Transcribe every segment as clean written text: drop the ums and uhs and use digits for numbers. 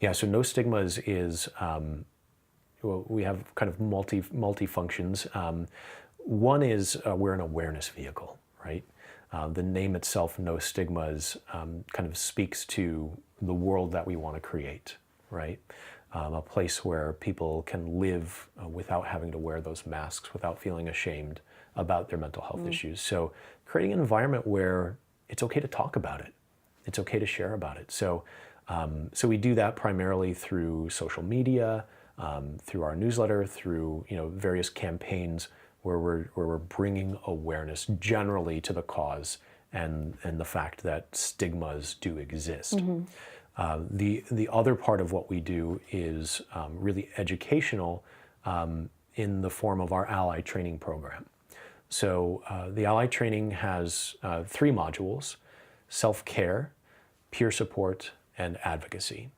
Yeah, so NoStigmas is, well, we have kind of multi functions. One is we're an awareness vehicle, right? The name itself, NoStigmas, kind of speaks to the world that we want to create, right? A place where people can live without having to wear those masks, without feeling ashamed about their mental health issues. So creating an environment where it's okay to talk about it. It's okay to share about it. So we do that primarily through social media, through our newsletter, through various campaigns where we're bringing awareness generally to the cause and the fact that stigmas do exist. The other part of what we do is really educational in the form of our ally training program. So the ally training has 3 modules: self-care, peer support, and advocacy.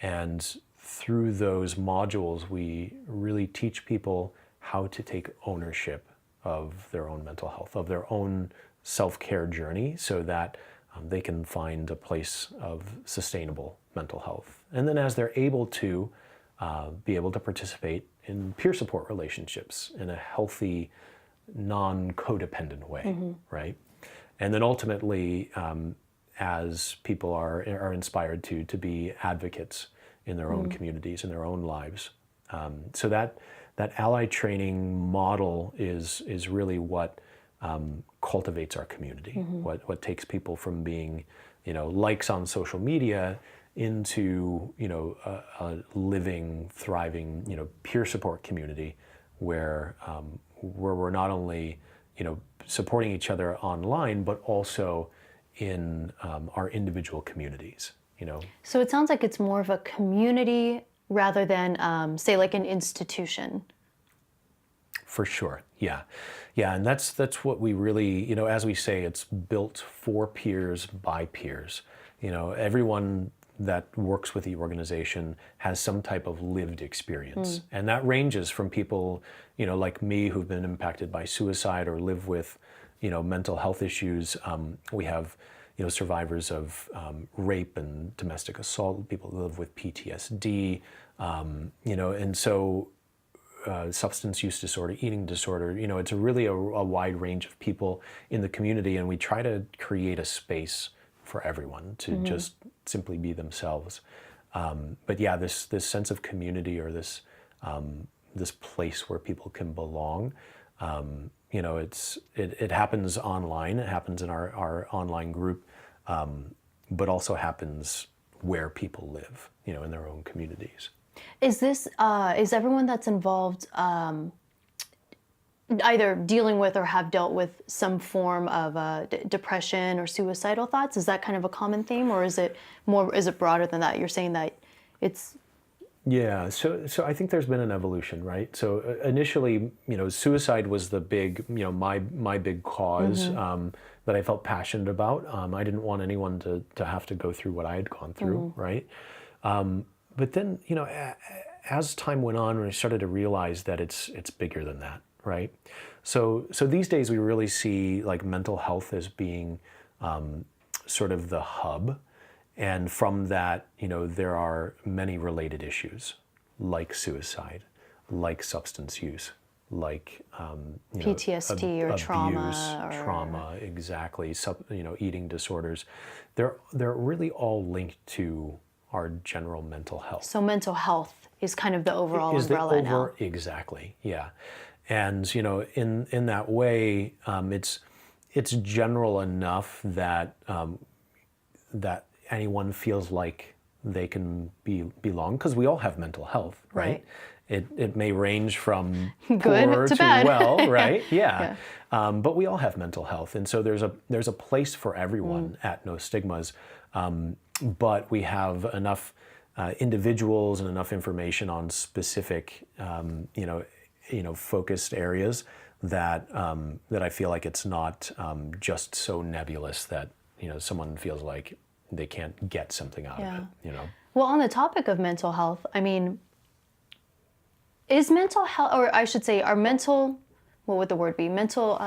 And through those modules, we really teach people how to take ownership of their own mental health, of their own self-care journey, so that they can find a place of sustainable mental health. And then as they're able to be able to participate in peer support relationships in a healthy, non-codependent way, right? And then ultimately, as people are inspired to be advocates in their own communities, in their own lives. So that ally training model is really what cultivates our community, what takes people from being, likes on social media into, a living, thriving, peer support community where we're not only, supporting each other online, but also in our individual communities, So it sounds like it's more of a community rather than, say, like an institution. For sure, yeah. Yeah, and that's what we really, as we say, it's built for peers by peers. Everyone that works with the organization has some type of lived experience. And that ranges from people, like me, who've been impacted by suicide or live with, mental health issues. We have, survivors of rape and domestic assault, people who live with PTSD, and so substance use disorder, eating disorder, it's really a wide range of people in the community, and we try to create a space for everyone to just simply be themselves. But yeah, this sense of community, or this place where people can belong, it happens online, it happens in our online group, but also happens where people live, in their own communities. Is everyone that's involved either dealing with or have dealt with some form of depression or suicidal thoughts? Is that kind of a common theme, or is it broader than that? You're saying that it's... Yeah, so I think there's been an evolution, right? So initially, suicide was the big, my big cause that I felt passionate about. I didn't want anyone to have to go through what I had gone through, right? But then, as time went on, we started to realize that it's bigger than that, right? So these days we really see like mental health as being sort of the hub. And from that, there are many related issues like suicide, like substance use, like PTSD or abuse, trauma, exactly. Eating disorders. They're really all linked to our general mental health. So mental health is kind of the overall umbrella now. Exactly, yeah. And in that way, it's general enough that that anyone feels like they can belong, because we all have mental health, right? It may range from poor to bad. well, right? Yeah. But we all have mental health, and so there's a place for everyone at NoStigmas. But we have enough individuals and enough information on specific, focused areas that I feel like it's not just so nebulous that someone feels like they can't get something out of it. Well, on the topic of mental health, I mean, is mental health, or I should say, what would the word be? Mental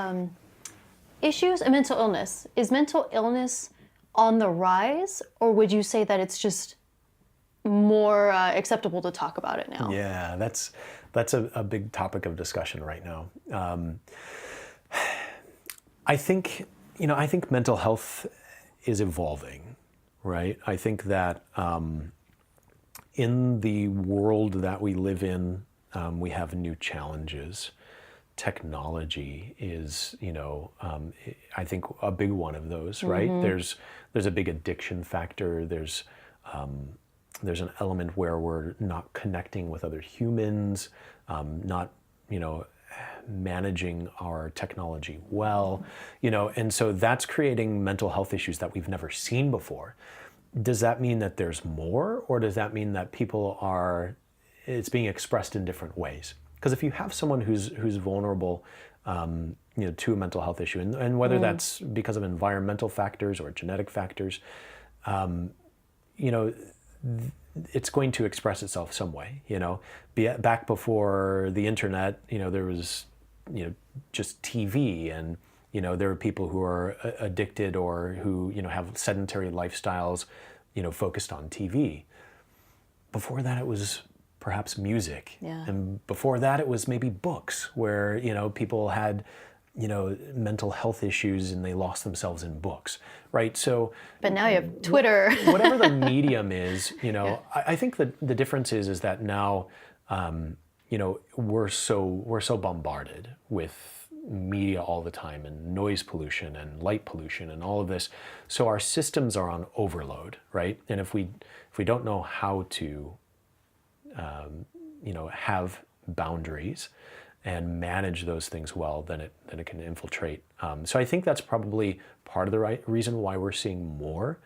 issues and mental illness. Is mental illness on the rise, or would you say that it's just more acceptable to talk about it now. Yeah, that's a big topic of discussion right now. I think, I think mental health is evolving, right? I think that in the world that we live in, we have new challenges. Technology is, I think a big one of those, right? There's a big addiction factor. There's an element where we're not connecting with other humans, not, managing our technology well, and so that's creating mental health issues that we've never seen before. Does that mean that there's more, or does that mean that it's being expressed in different ways? Because if you have someone who's vulnerable, to a mental health issue, and whether that's because of environmental factors or genetic factors, it's going to express itself some way. Back before the internet, there was, just TV, and there are people who are addicted or who have sedentary lifestyles, focused on TV. Before that, it was perhaps music, and before that, it was maybe books, where people had mental health issues and they lost themselves in books, right? So, but now you have Twitter. Whatever the medium is, I think that the difference is that now, we're so bombarded with media all the time, and noise pollution and light pollution and all of this. So our systems are on overload, right? And if we don't know how to, have boundaries and manage those things well, then it can infiltrate. So I think that's probably part of the reason why we're seeing more,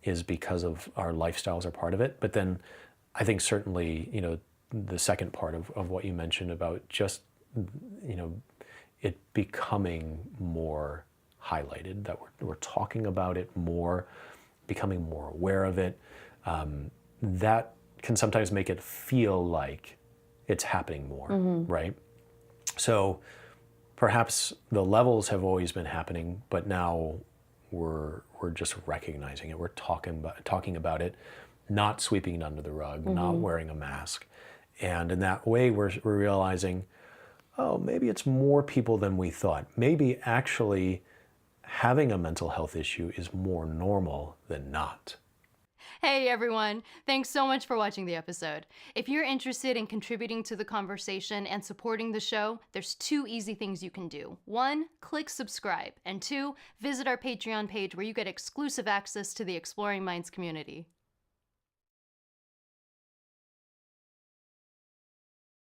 is because of our lifestyles are part of it. But then I think certainly, the second part of what you mentioned about just, it becoming more highlighted, that we're talking about it more, becoming more aware of it, that can sometimes make it feel like it's happening more, right? So perhaps the levels have always been happening, but now we're just recognizing it. We're talking about it, not sweeping it under the rug, not wearing a mask. And in that way, we're realizing, oh, maybe it's more people than we thought. Maybe actually having a mental health issue is more normal than not. Hey everyone, thanks so much for watching the episode. If you're interested in contributing to the conversation and supporting the show, there's 2 easy things you can do. 1, click subscribe, and 2, visit our Patreon page where you get exclusive access to the Exploring Minds community.